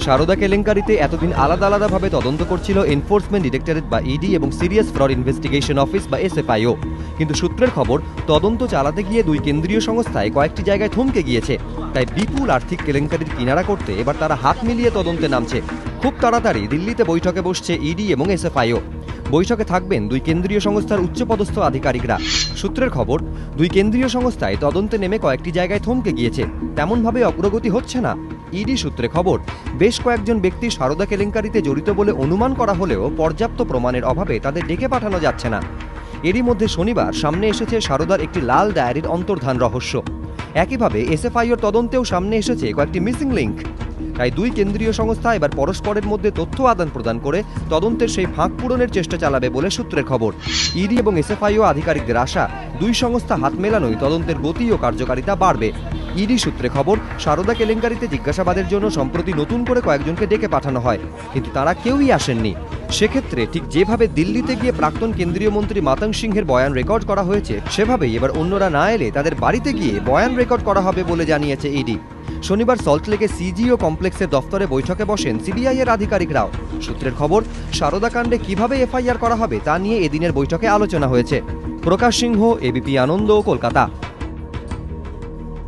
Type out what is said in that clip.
সারদা কেলেঙ্কারিতে এতদিন আলাদা আলাদাভাবে তদন্ত করছিল এনফোর্সমেন্ট ডিরেক্টরেট বা ইডি এবং সিরিয়াস ফ্রড ইনভেস্টিগেশন অফিস বা এসএফআইও। কিন্তু সূত্রের খবর, তদন্ত চালাতে গিয়ে দুই কেন্দ্রীয় সংস্থায় কয়েকটি জায়গায় থমকে গিয়েছে। তাই বিপুল আর্থিক কেলেঙ্কারির কিনারা করতে এবার তারা হাত মিলিয়ে তদন্তে নামছে। খুব তাড়াতাড়ি দিল্লিতে বৈঠকে বসছে ইডি এবং এসএফআইও। বৈঠকে থাকবেন দুই কেন্দ্রীয় সংস্থার উচ্চপদস্থ আধিকারিকরা। সূত্রের খবর, দুই কেন্দ্রীয় সংস্থায় তদন্তে নেমে কয়েকটি জায়গায় থমকে গিয়েছে, তেমনভাবে অগ্রগতি হচ্ছে না। ইডি সূত্রে খবর, বেশ কয়েকজন ব্যক্তি সারদা কেলেঙ্কারিতে জড়িত বলে অনুমান করা হলেও পর্যাপ্ত প্রমাণের অভাবে তাদের ডেকে পাঠানো যাচ্ছে না। এরই মধ্যে শনিবার সামনে এসেছে সারদার একটি লাল ডায়েরির অন্তর্ধান রহস্য। একইভাবে এসএফআইওর তদন্তেও সামনে এসেছে কয়েকটি মিসিং লিঙ্ক। তাই দুই কেন্দ্রীয় সংস্থা এবার পরস্পরের মধ্যে তথ্য আদান প্রদান করে তদন্তের সেই ফাঁক পূরণের চেষ্টা চালাবে বলে সূত্রের খবর। ইডি এবং এসএফআইও আধিকারিকদের আশা, দুই সংস্থা হাত মেলানোই তদন্তের গতি ও কার্যকারিতা বাড়বে। ইডি সূত্রে খবর, সারদা কেলেঙ্কারিতে জিজ্ঞাসাবাদের জন্য সম্প্রতি নতুন করে কয়েকজনকে ডেকে পাঠানো হয়, কিন্তু তারা কেউই আসেননি। সেক্ষেত্রে ঠিক যেভাবে দিল্লিতে গিয়ে প্রাক্তন কেন্দ্রীয় মন্ত্রী মাতঙ্গ সিংহের বয়ান রেকর্ড করা হয়েছে, সেভাবেই এবার অন্যরা না এলে তাদের বাড়িতে গিয়ে বয়ান রেকর্ড করা হবে বলে জানিয়েছে ইডি। শনিবার সল্টলেকে সিজিও কমপ্লেক্সের দফতরে বৈঠকে বসেন সিবিআই এর আধিকারিকরাও। সূত্রের খবর, সারদা কাণ্ডে কিভাবে এফআইআর করা হবে তা নিয়ে এদিনের বৈঠকে আলোচনা হয়েছে। প্রকাশ সিংহ, এবিপি আনন্দ, কলকাতা।